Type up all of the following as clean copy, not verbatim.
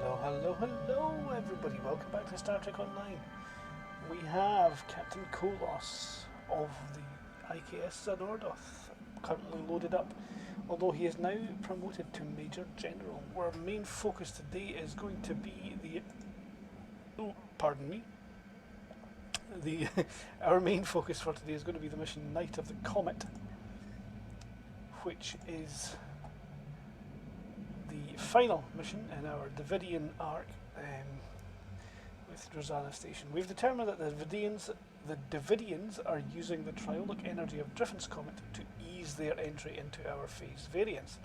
Hello, everybody. Welcome back to Star Trek Online. We have Captain Kohloss of the IKS Zanordoth currently loaded up, although he is now promoted to Major General. Our main focus today is going to be our main focus for today is going to be the mission Night of the Comet, which is the final mission in our Devidian arc with Drozana Station. We've determined that the Devidians are using the triolic energy of Driffin's Comet to ease their entry into our phase variance.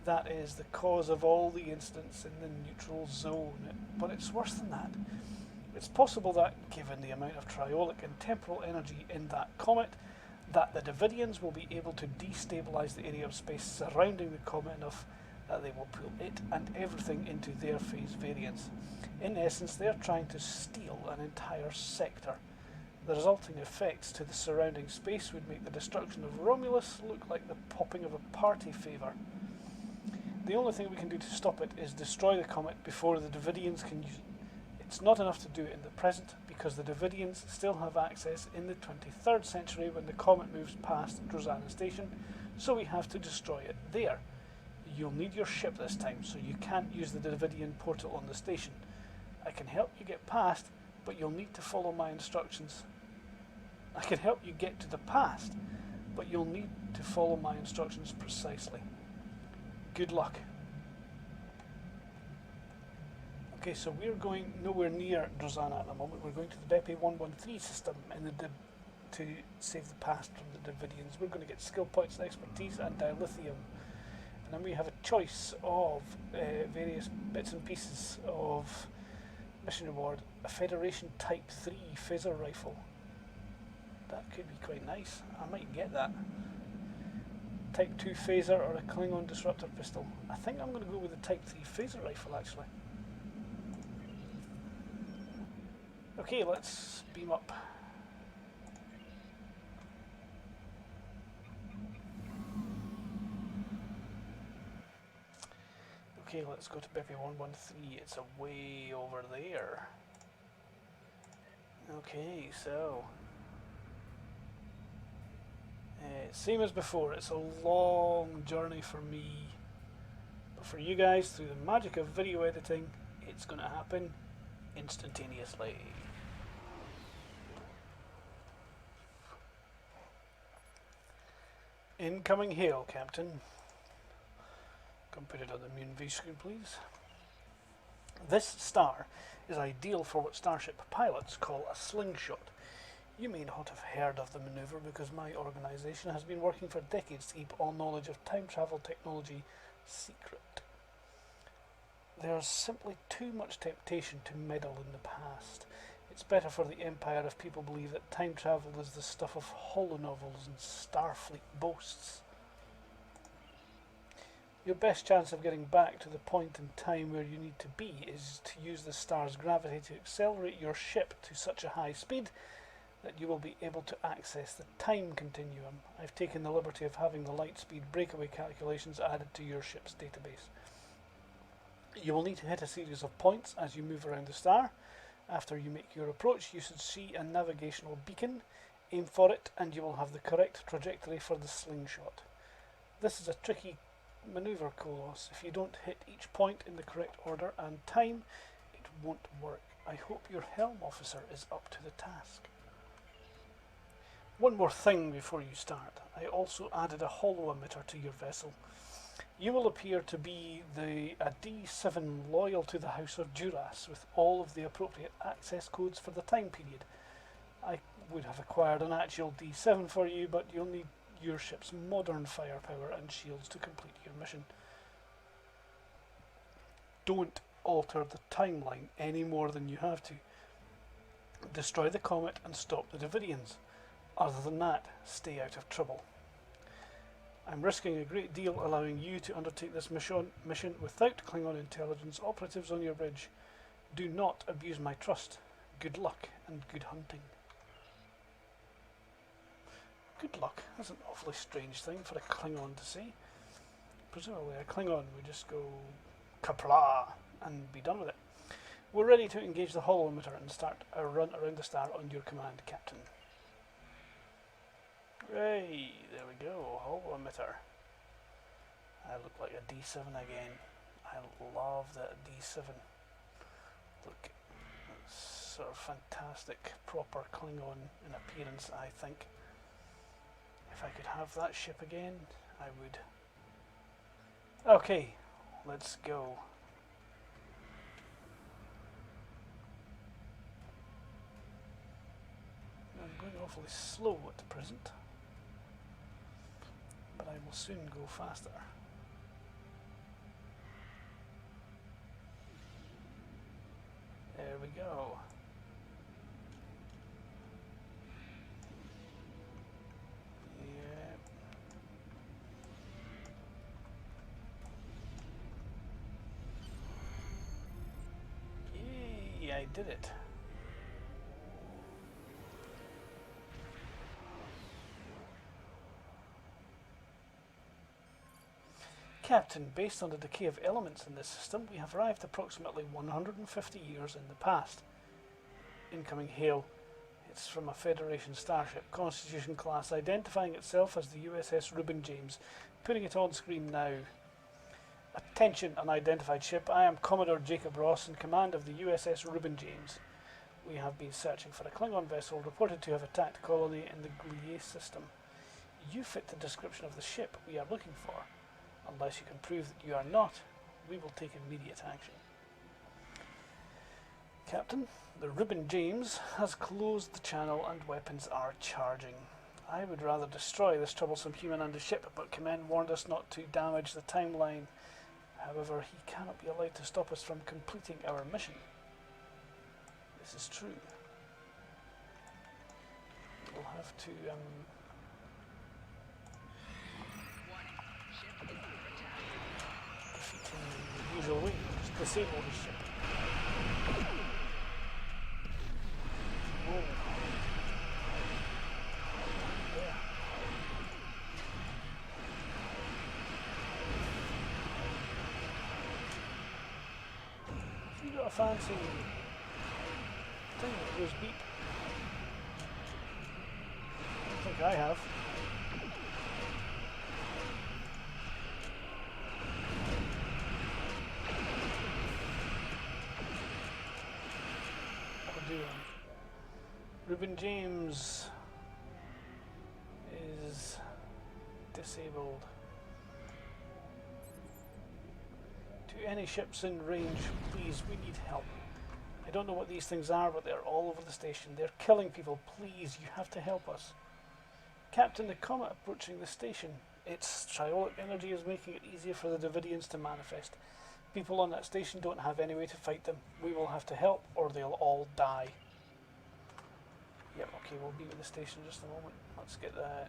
That is the cause of all the incidents in the neutral zone, but it's worse than that. It's possible that, given the amount of triolic and temporal energy in that comet, that the Devidians will be able to destabilize the area of space surrounding the comet enough that they will pull it and everything into their phase variance. In essence, they are trying to steal an entire sector. The resulting effects to the surrounding space would make the destruction of Romulus look like the popping of a party favour. The only thing we can do to stop it is destroy the comet before the Devidians can use it. It's not enough to do it in the present, because the Devidians still have access in the 23rd century when the comet moves past Drozana Station, so we have to destroy it there. You'll need your ship this time, so you can't use the Devidian portal on the station. I can help you get past, but you'll need to follow my instructions. I can help you get to the past, but you'll need to follow my instructions precisely. Good luck. Okay, so we're going nowhere near Drozana at the moment. We're going to the Bepi 113 system to save the past from the Devidians. We're going to get skill points, expertise, and dilithium. And then we have a choice of various bits and pieces of mission reward. A Federation Type 3 phaser rifle. That could be quite nice. I might get that. Type 2 phaser or a Klingon disruptor pistol. I think I'm going to go with the Type 3 phaser rifle actually. Okay, let's beam up. Okay, let's go to Bepi 113. It's way over there. Okay, so same as before, it's a long journey for me, but for you guys, through the magic of video editing, it's going to happen instantaneously. Incoming hail, Captain. Come put it on the main V screen, please. This star is ideal for what starship pilots call a slingshot. You may not have heard of the maneuver because my organisation has been working for decades to keep all knowledge of time travel technology secret. There's simply too much temptation to meddle in the past. It's better for the Empire if people believe that time travel is the stuff of holonovels and Starfleet boasts. Your best chance of getting back to the point in time where you need to be is to use the star's gravity to accelerate your ship to such a high speed that you will be able to access the time continuum. I've taken the liberty of having the light speed breakaway calculations added to your ship's database. You will need to hit a series of points as you move around the star. After you make your approach, you should see a navigational beacon. Aim for it and you will have the correct trajectory for the slingshot. This is a tricky maneuver, Kohloss. If you don't hit each point in the correct order and time, it won't work. I hope your helm officer is up to the task. One more thing before you start. I also added a holo emitter to your vessel. You will appear to be a D7 loyal to the House of Duras with all of the appropriate access codes for the time period. I would have acquired an actual D7 for you, but you'll need your ship's modern firepower and shields to complete your mission. Don't alter the timeline any more than you have to. Destroy the comet and stop the Devidians. Other than that, stay out of trouble. I'm risking a great deal allowing you to undertake this mission without Klingon intelligence operatives on your bridge. Do not abuse my trust. Good luck and good hunting. Good luck. That's an awfully strange thing for a Klingon to say. Presumably a Klingon would just go Kapla and be done with it. We're ready to engage the hollow emitter and start a run around the star on your command, Captain. Hooray! There we go, hollow emitter. I look like a D7 again. I love that D7. Look, it's sort of fantastic, proper Klingon in appearance, I think. If I could have that ship again, I would. Okay, let's go. I'm going awfully slow at present, but I will soon go faster. There we go. Yeah. Yay, I did it. Captain, based on the decay of elements in this system, we have arrived approximately 150 years in the past. Incoming hail. It's from a Federation starship, Constitution class, identifying itself as the USS Reuben James. Putting it on screen now. Attention, unidentified ship. I am Commodore Jacob Ross in command of the USS Reuben James. We have been searching for a Klingon vessel reported to have attacked a colony in the Kohloss system. You fit the description of the ship we are looking for. Unless you can prove that you are not, we will take immediate action. Captain, the Reuben James has closed the channel and weapons are charging. I would rather destroy this troublesome human and his ship, but Command warned us not to damage the timeline. However, he cannot be allowed to stop us from completing our mission. This is true. We'll have to defeat him in the usual way, just disable his ship. Oh. Yeah. Have you got a fancy thing that goes beep? I don't think I have. That'll do. Reuben James is disabled. To any ships in range, please, we need help. I don't know what these things are, but they're all over the station. They're killing people. Please, you have to help us. Captain, the Comet approaching the station. Its triolic energy is making it easier for the Devidians to manifest. People on that station don't have any way to fight them. We will have to help, or they'll all die. Yep, okay, we'll be at the station in just a moment. Let's get the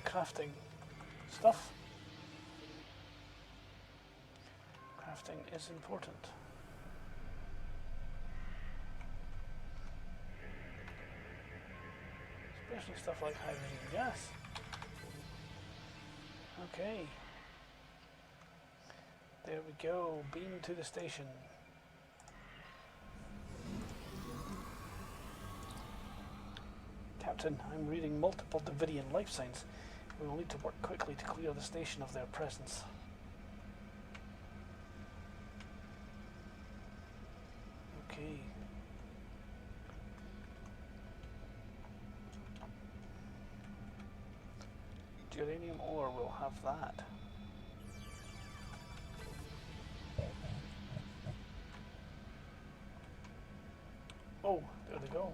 crafting stuff. Crafting is important. Especially stuff like hydrogen gas. Okay. There we go. Beam to the station. Captain, I'm reading multiple Devidian life signs. We will need to work quickly to clear the station of their presence. Okay. Uranium ore will have that. Oh, there they go.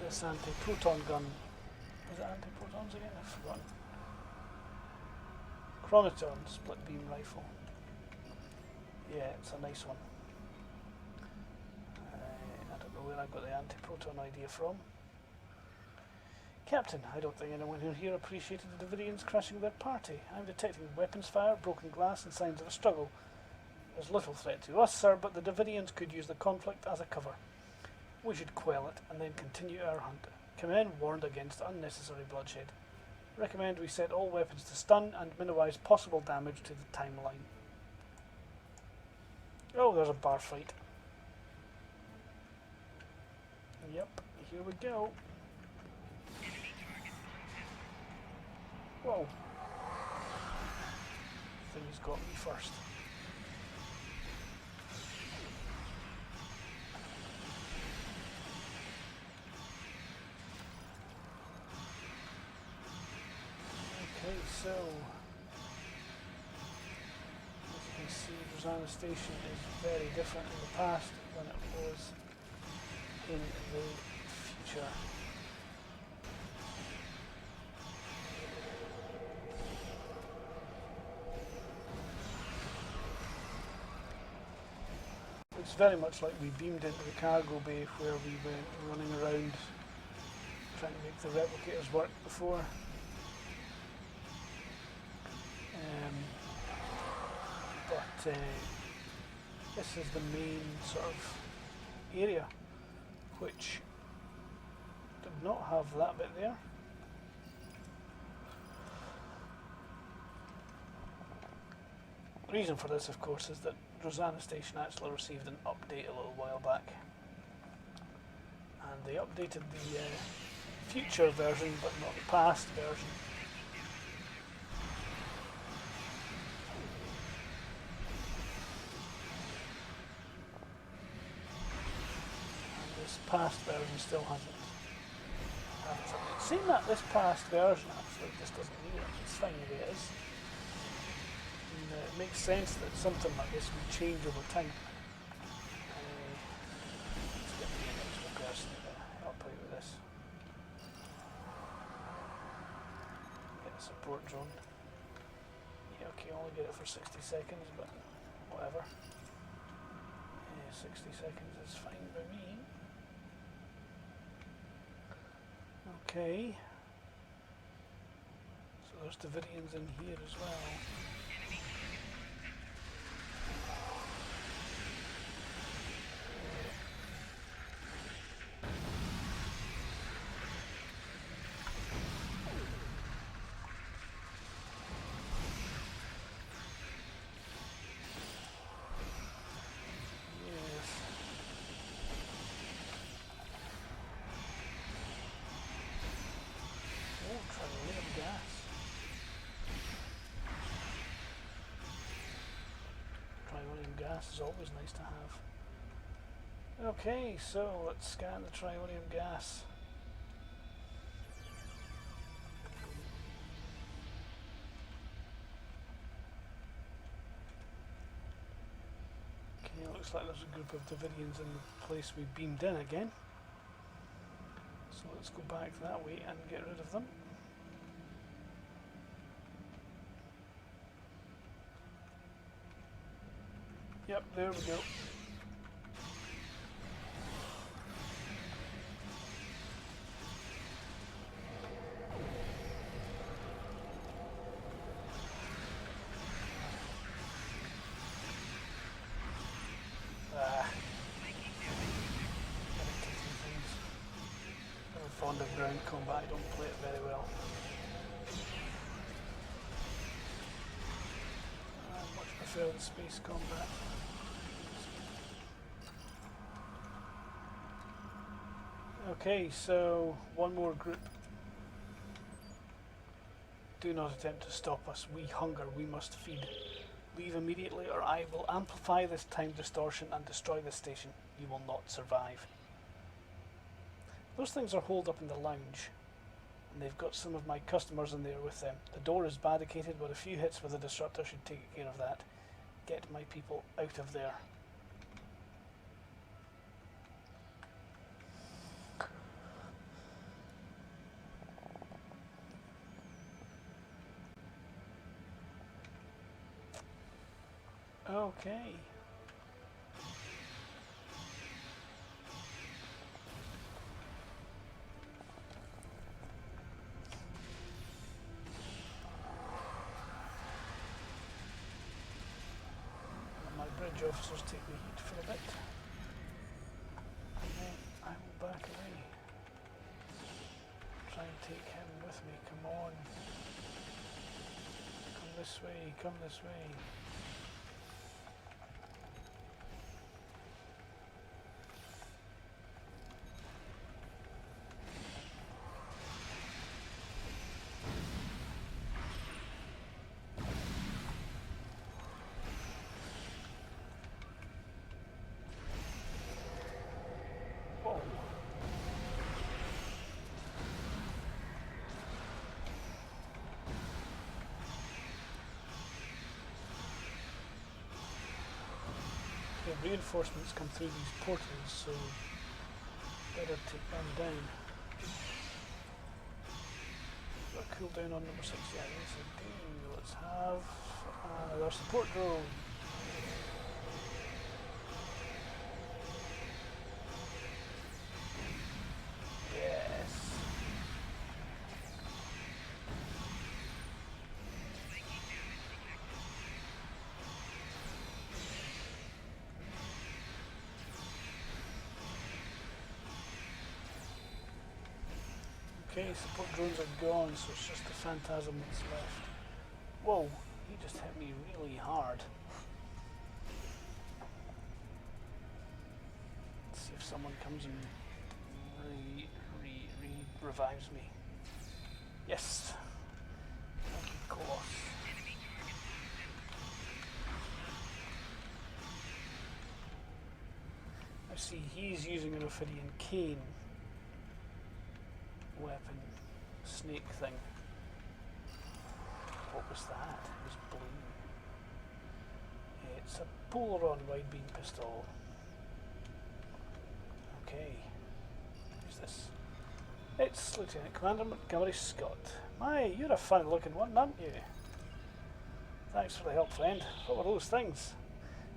This anti-proton gun. Was it anti-protons again? I've forgotten. Chronoton split beam rifle. Yeah, it's a nice one. I don't know where I got the anti-proton idea from. Captain, I don't think anyone here appreciated the Devidians crashing their party. I'm detecting weapons fire, broken glass, and signs of a struggle. There's little threat to us, sir, but the Devidians could use the conflict as a cover. We should quell it and then continue our hunt. Command warned against unnecessary bloodshed. Recommend we set all weapons to stun and minimise possible damage to the timeline. Oh, there's a bar fight. Yep, here we go. Whoa. Thing's got me first. Okay, so as you can see, Rosanna Station is very different in the past than it was in the future. It's very much like we beamed into the cargo bay where we went running around trying to make the replicators work before. But this is the main sort of area which did not have that bit there. The reason for this, of course, is that Rosanna Station actually received an update a little while back, and they updated the future version but not the past version. And this past version still hasn't updated. Seeing that this past version actually just doesn't need it, it's fine the way it is. It makes sense that something like this would change over time. Let's get me an extra person to help out with this. Get a support drone. Yeah, okay, only get it for 60 seconds, but whatever. Yeah, 60 seconds is fine by me. Okay. So there's Devidians in here as well. Gas is always nice to have. Okay, so let's scan the trionium gas. Okay, looks like there's a group of Devidians in the place we beamed in again. So let's go back that way and get rid of them. Yep, there we go. I'm fond of ground combat, I don't play it very well. I much prefer the space combat. Okay, so one more group. Do not attempt to stop us. We hunger, we must feed. Leave immediately or I will amplify this time distortion and destroy this station. You will not survive. Those things are holed up in the lounge, and they've got some of my customers in there with them. The door is barricaded, but a few hits with a disruptor should take care of that. Get my people out of there. Okay. bridge officers take the heat for a bit. And then I will back away. Try and take him with me, come on. Come this way, come this way. Reinforcements come through these portals, so better take them down. Got a cooldown on number 6, yeah, yes I do. Let's have another support drone. Okay, support drones are gone, so it's just the Phantasm that's left. Whoa, he just hit me really hard. Let's see if someone comes and revives me. Yes! Thank you, Kohloss. I see he's using an Ophidian cane weapon snake thing. What was that? It was blue. It's a Polaron wide beam pistol. Okay. Who's this? It's Lieutenant Commander Montgomery Scott. My, you're a fun looking one, aren't you? Thanks for the help, friend. What were those things?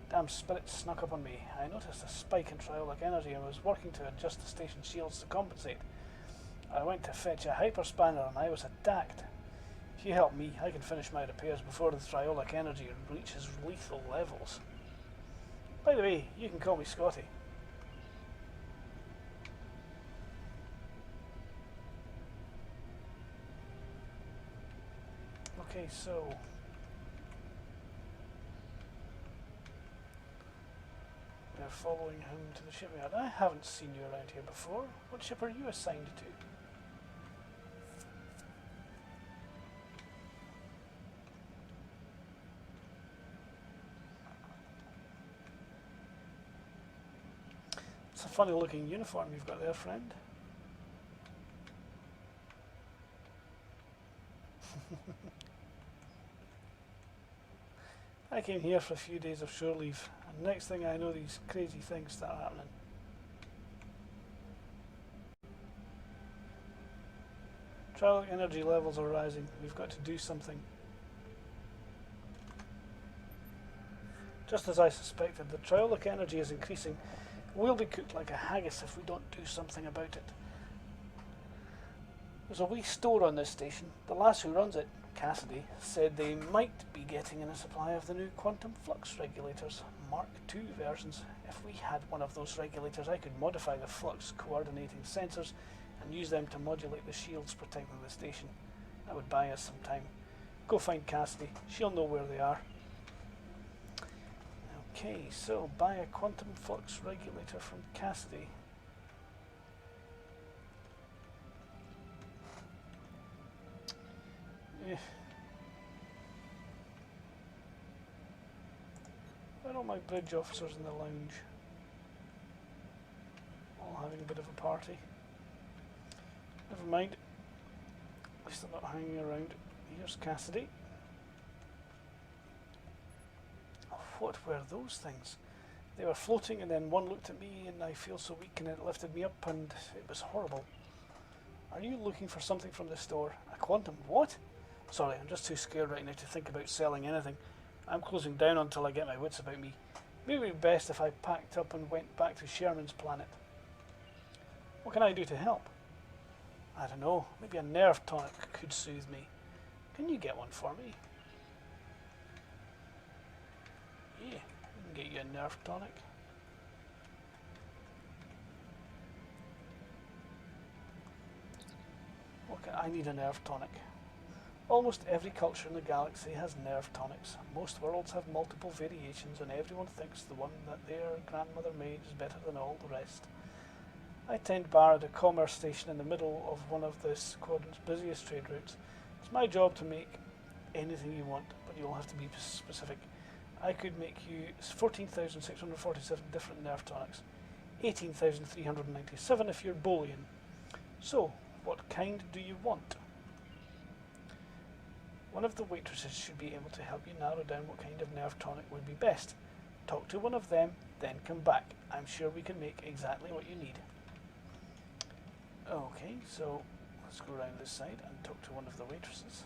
Damn spirits snuck up on me. I noticed a spike in triolic energy and was working to adjust the station shields to compensate. I went to fetch a hyperspanner and I was attacked. If you help me, I can finish my repairs before the triolic energy reaches lethal levels. By the way, you can call me Scotty. Okay, so we're following him to the shipyard. I haven't seen you around here before. What ship are you assigned to? It's a funny looking uniform you've got there, friend. I came here for a few days of shore leave, and next thing I know these crazy things start happening. Triolic energy levels are rising. We've got to do something. Just as I suspected, the triolic energy is increasing. We'll be cooked like a haggis if we don't do something about it. There's a wee store on this station. The lass who runs it, Cassidy, said they might be getting in a supply of the new quantum flux regulators, Mark II versions. If we had one of those regulators, I could modify the flux coordinating sensors and use them to modulate the shields protecting the station. That would buy us some time. Go find Cassidy. She'll know where they are. Okay, so buy a quantum flux regulator from Cassidy. Where are all my bridge officers in the lounge? All having a bit of a party. Never mind. At least they're not hanging around. Here's Cassidy. What were those things? They were floating and then one looked at me and I feel so weak and it lifted me up and it was horrible. Are you looking for something from the store? A quantum what? Sorry, I'm just too scared right now to think about selling anything. I'm closing down until I get my wits about me. Maybe it would be best if I packed up and went back to Sherman's planet. What can I do to help? I don't know, maybe a nerve tonic could soothe me. Can you get one for me? Yeah, you can get you a nerve tonic. Okay, I need a nerve tonic. Almost every culture in the galaxy has nerve tonics. Most worlds have multiple variations, and everyone thinks the one that their grandmother made is better than all the rest. I tend bar at a commerce station in the middle of one of this quadrant's busiest trade routes. It's my job to make anything you want, but you'll have to be specific. I could make you 14,647 different nerve tonics, 18,397 if you're Boolean. So, what kind do you want? One of the waitresses should be able to help you narrow down what kind of nerve tonic would be best. Talk to one of them, then come back. I'm sure we can make exactly what you need. Okay, so let's go around this side and talk to one of the waitresses.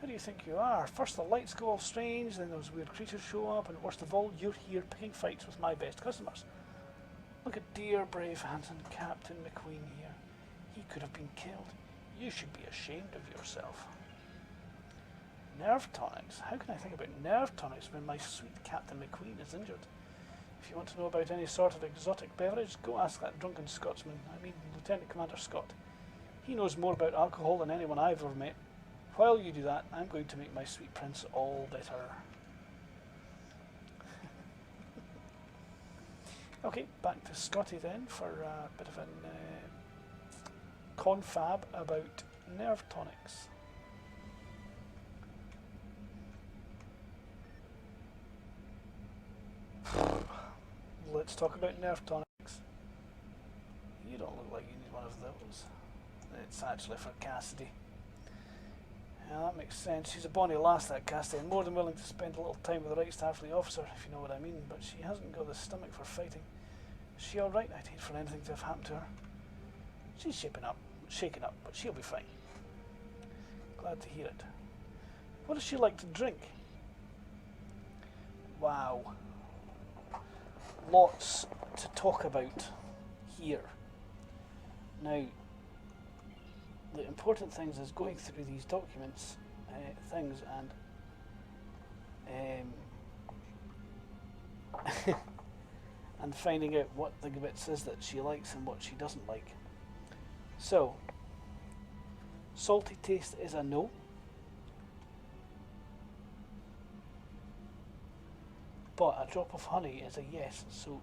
Who do you think you are? First the lights go all strange, then those weird creatures show up, and worst of all, you're here picking fights with my best customers. Look at dear brave handsome Captain McQueen here. He could have been killed. You should be ashamed of yourself. Nerve tonics? How can I think about nerve tonics when my sweet Captain McQueen is injured? If you want to know about any sort of exotic beverage, go ask that drunken Scotsman, I mean Lieutenant Commander Scott. He knows more about alcohol than anyone I've ever met. While you do that, I'm going to make my sweet prince all better. Okay, back to Scotty then for a bit of a confab about nerve tonics. Let's talk about nerve tonics. You don't look like you need one of those. It's actually for Cassidy. Yeah, that makes sense. She's a bonny lass, that Cassidy, and more than willing to spend a little time with the right staff for the officer, if you know what I mean, but she hasn't got the stomach for fighting. Is she alright? I'd hate for anything to have happened to her. She's shaken up, but she'll be fine. Glad to hear it. What does she like to drink? Wow. Lots to talk about here. Now, the important things is going through these documents, things, and and finding out what the bits is that she likes and what she doesn't like. So, salty taste is a no. But a drop of honey is a yes. So,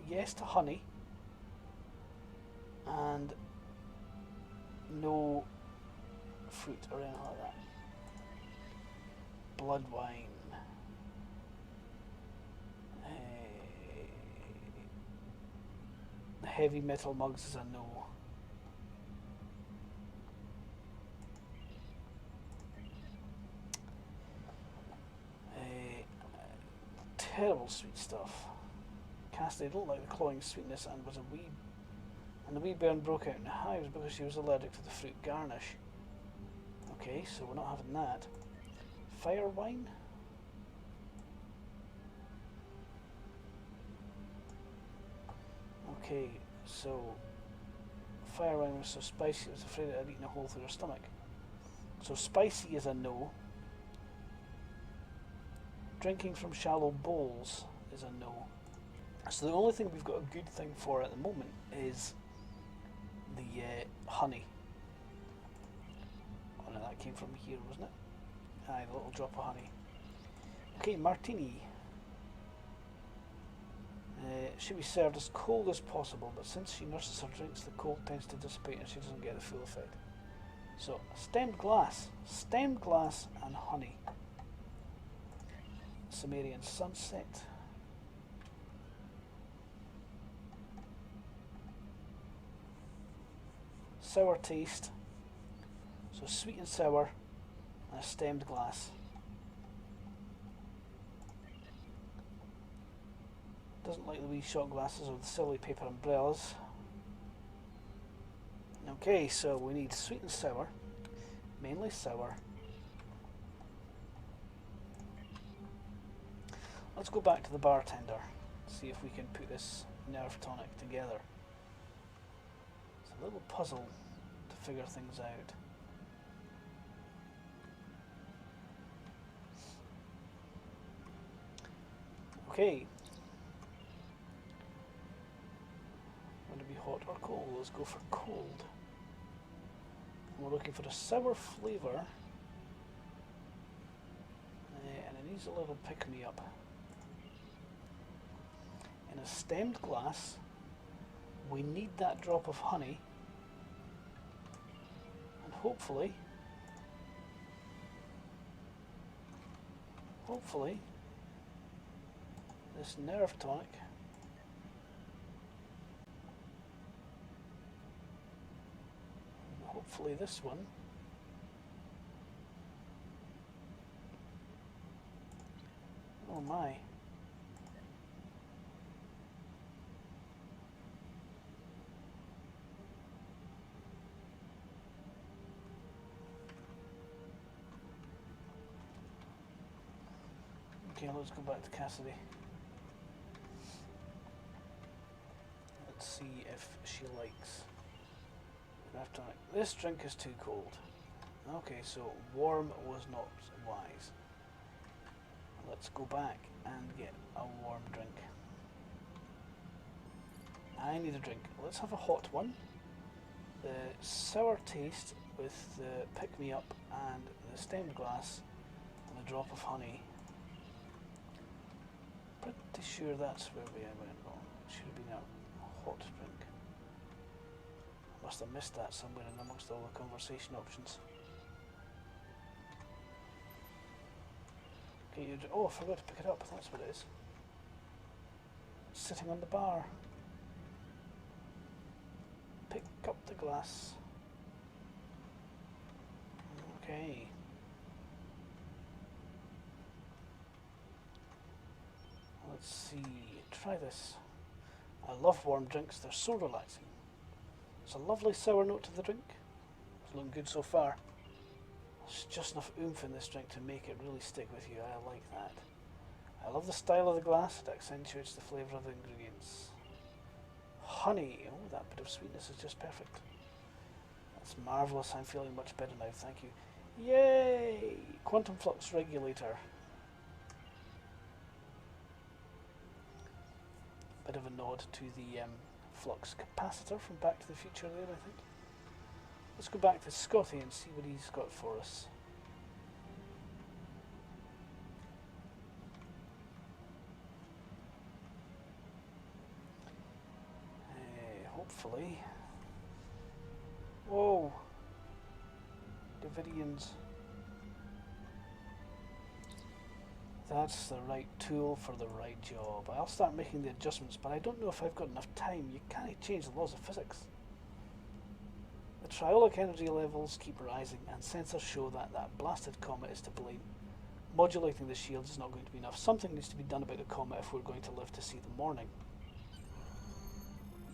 yes to honey, and no fruit or anything like that. Blood wine. Heavy metal mugs is a no. Terrible sweet stuff. Cassidy didn't like the cloying sweetness and the wee burn broke out in hives because she was allergic to the fruit garnish. Okay, so we're not having that. Fire wine? Okay, so fire wine was so spicy I was afraid I'd eaten a hole through her stomach. So spicy is a no. Drinking from shallow bowls is a no. So the only thing we've got a good thing for at the moment is the honey. Oh no, that came from here, wasn't it? Aye, the little drop of honey. Okay, martini. Should be served as cold as possible, but since she nurses her drinks, the cold tends to dissipate and she doesn't get the full effect. So, stemmed glass and honey. Sumerian sunset. Sour taste. So sweet and sour and a stemmed glass. Doesn't like the wee shot glasses or the silly paper umbrellas. Okay, so we need sweet and sour, mainly sour. Let's go back to the bartender, see if we can put this nerve tonic together. It's a little puzzle to figure things out. Okay. Want to be hot or cold? Let's go for cold. And we're looking for a sour flavour. And it needs a little pick-me-up. In a stemmed glass, we need that drop of honey. And hopefully, this nerve tonic and hopefully this one oh my. Okay, let's go back to Cassidy. Let's see if she likes nerve tonic. This drink is too cold. Okay, so warm was not wise. Let's go back and get a warm drink. I need a drink. Let's have a hot one. The sour taste with the pick-me-up and the stemmed glass and a drop of honey. Pretty sure that's where we went wrong. It should have been a hot drink. I must have missed that somewhere in amongst all the conversation options. Okay, oh, I forgot to pick it up. That's what it is. It's sitting on the bar. Pick up the glass. Okay. Let's see, try this. I love warm drinks, they're so relaxing. There's a lovely sour note to the drink. It's looking good so far. There's just enough oomph in this drink to make it really stick with you. I like that. I love the style of the glass, it accentuates the flavour of the ingredients. Honey, oh, that bit of sweetness is just perfect. That's marvellous, I'm feeling much better now, thank you. Yay! Quantum flux regulator. Bit of a nod to the flux capacitor from Back to the Future there, I think. Let's go back to Scotty and see what he's got for us. Hopefully. Whoa! Devidians. That's the right tool for the right job. I'll start making the adjustments, but I don't know if I've got enough time. You can't change the laws of physics. The triolic energy levels keep rising, and sensors show that that blasted comet is to blame. Modulating the shields is not going to be enough. Something needs to be done about the comet if we're going to live to see the morning.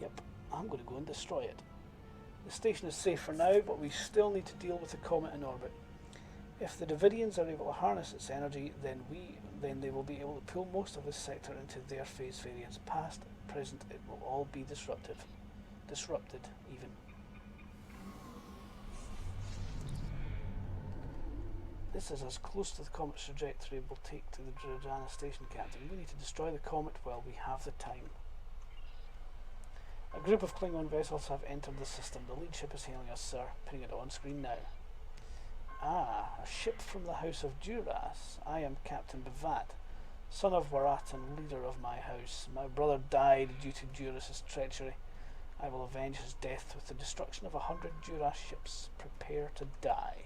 Yep, I'm going to go and destroy it. The station is safe for now, but we still need to deal with the comet in orbit. If the Devidians are able to harness its energy, then they will be able to pull most of this sector into their phase variance. Past, present, it will all be disrupted even. This is as close to the comet's trajectory we'll take to the Drajana station, Captain. We need to destroy the comet while we have the time. A group of Klingon vessels have entered the system. The lead ship is hailing us, sir. Putting it on screen now. Ah, a ship from the House of Duras. I am Captain Bevat, son of Warat and leader of my house. My brother died due to Duras' treachery. I will avenge his death with the destruction of 100 Duras ships. Prepare to die.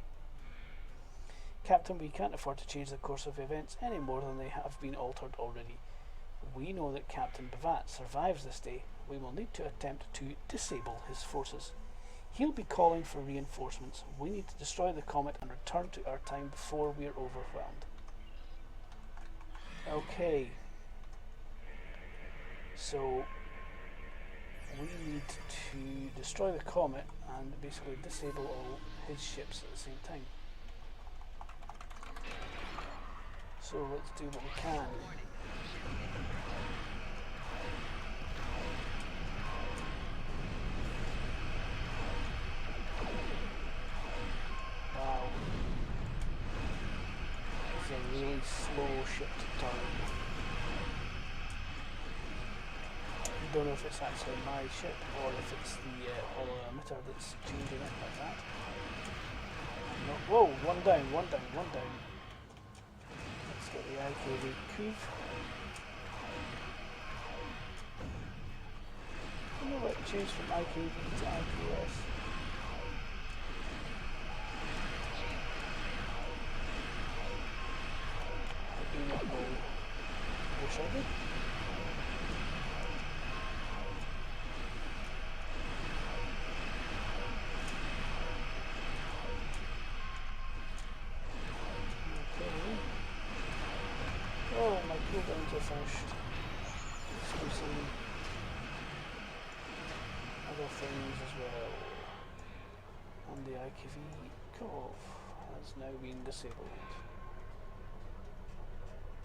Captain, we can't afford to change the course of events any more than they have been altered already. We know that Captain Bevat survives this day. We will need to attempt to disable his forces. He'll be calling for reinforcements. We need to destroy the comet and return to our time before we are overwhelmed. Okay. So, we need to destroy the comet and basically disable all his ships at the same time. So let's do what we can. Wow. It's a really slow ship to turn. don't know if it's actually my ship or if it's the holo emitter that's changing it like that. No, whoa, one down, one down, one down. Let's get the IKV Couve. I know what change from IKV to IPS. I do not know. Wish I did. Oh, my cooldowns are finished. Let's do some other things as well. And the IKV Cove has now been disabled.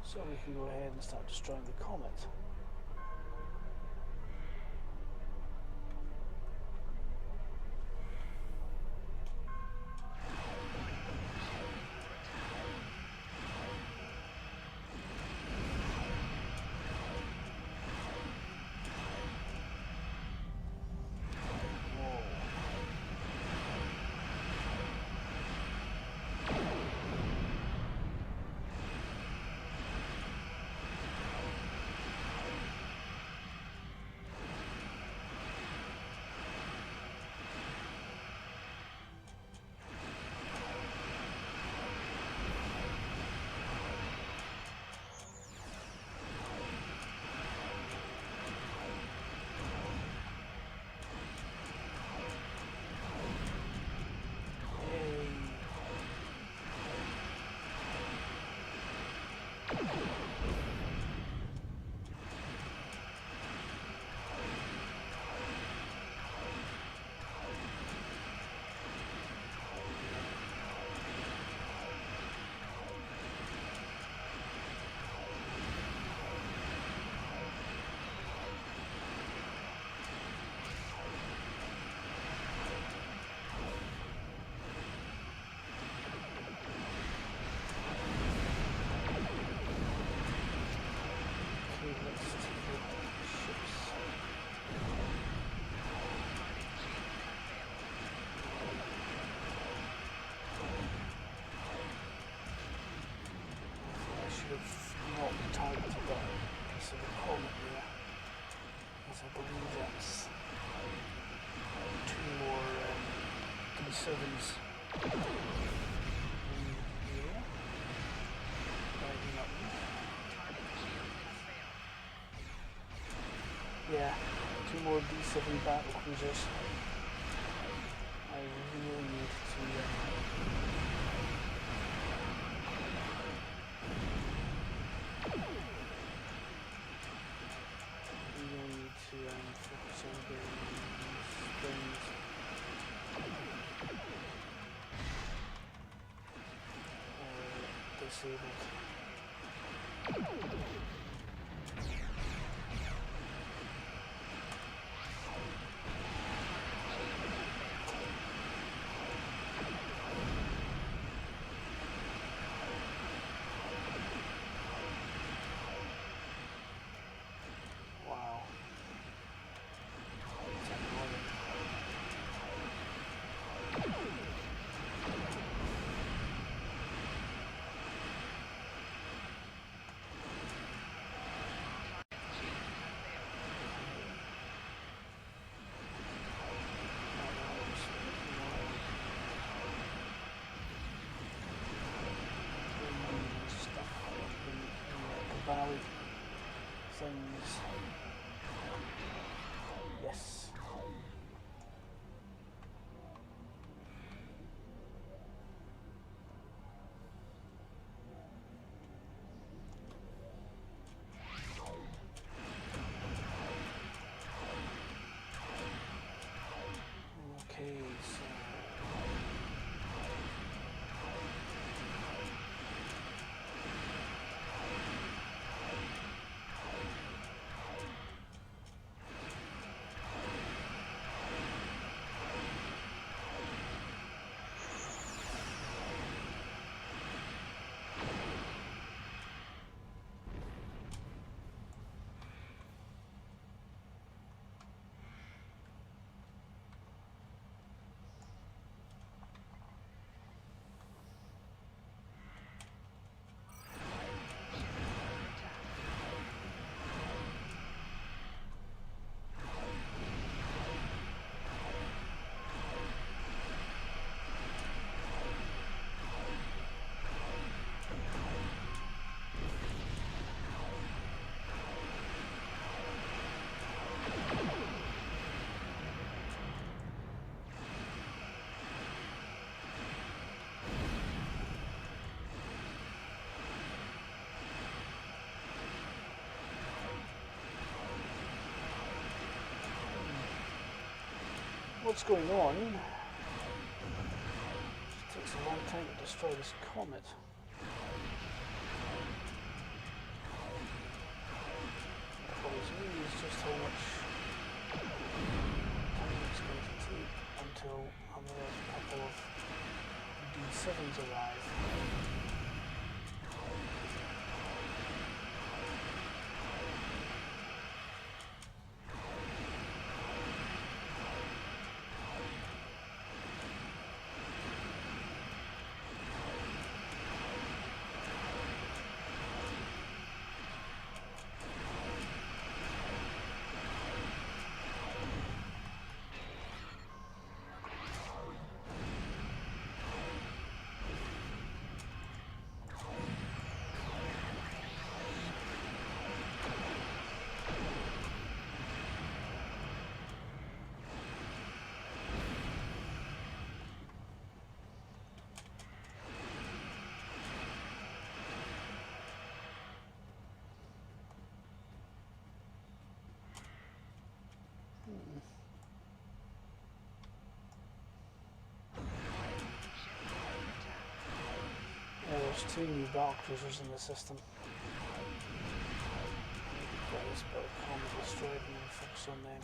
So we can go ahead and start destroying the Comet. Not targeted that piece of the Comet there, as I believe that's two more D7s in here, riding up. Yeah, two more D7 battle cruisers. I really need to focus on getting things disabled. Valley things. Yes. Okay, so what's going on? It takes a long time to destroy this comet. What worries me is just how much time it's going to take until another couple of D7s arrive. There's 2 new battle cruisers in the system. Get this bit of Comet destroyed and then focus on them.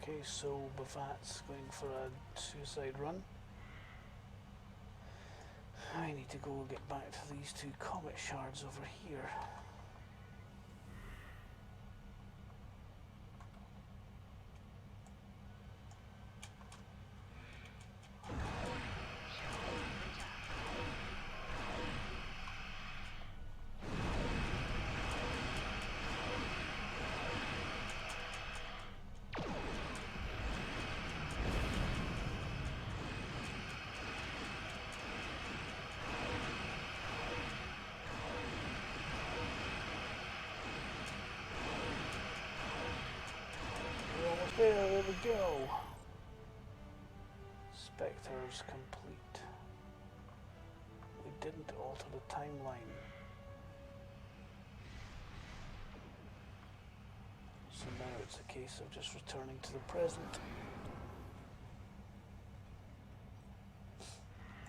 Okay, so Bavat's going for a suicide run. I need to go get back to these 2 Comet shards over here. There we go. Spectres complete. We didn't alter the timeline. So now it's a case of just returning to the present.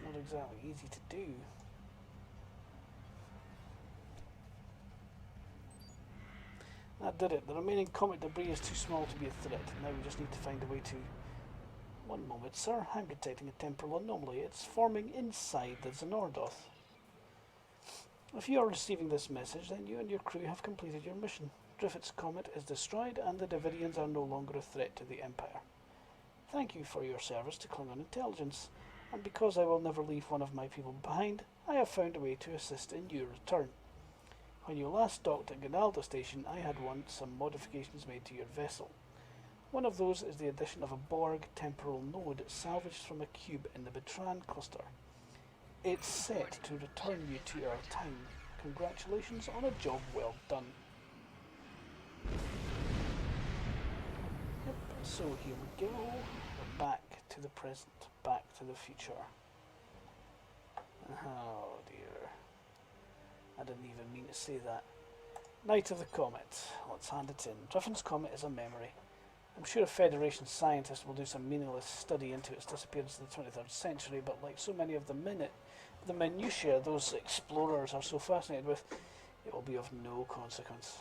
Not exactly easy to do. That did it. The remaining comet debris is too small to be a threat. Now we just need to find a way to... One moment, sir. I'm detecting a temporal anomaly. It's forming inside the Xenordoth. If you are receiving this message, then you and your crew have completed your mission. Griffith's comet is destroyed and the Devidians are no longer a threat to the Empire. Thank you for your service to Klingon intelligence, and because I will never leave one of my people behind, I have found a way to assist in your return. When you last docked at Ganalda Station, I had some modifications made to your vessel. One of those is the addition of a Borg temporal node salvaged from a cube in the Betran cluster. It's set to return you to our time. Congratulations on a job well done. Yep, so here we go. We're back to the present, back to the future. Oh dear. I didn't even mean to say that. Night of the Comet. Let's hand it in. Griffin's Comet is a memory. I'm sure a Federation scientist will do some meaningless study into its disappearance in the 23rd century, but like so many of the minutiae those explorers are so fascinated with, it will be of no consequence.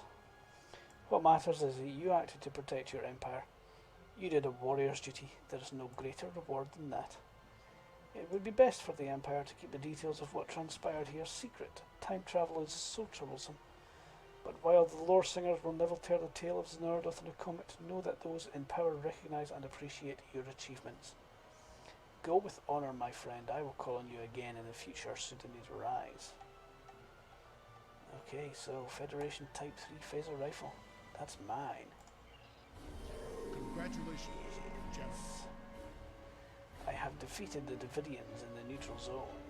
What matters is that you acted to protect your empire. You did a warrior's duty. There is no greater reward than that. It would be best for the Empire to keep the details of what transpired here secret. Time travel is so troublesome. But while the lore singers will never tell the tale of Znerdorth and the Comet, know that those in power recognise and appreciate your achievements. Go with honour, my friend. I will call on you again in the future should the need arise. Okay, so Federation Type 3 phaser rifle. That's mine. Congratulations, General. I have defeated the Devidians in the neutral zone.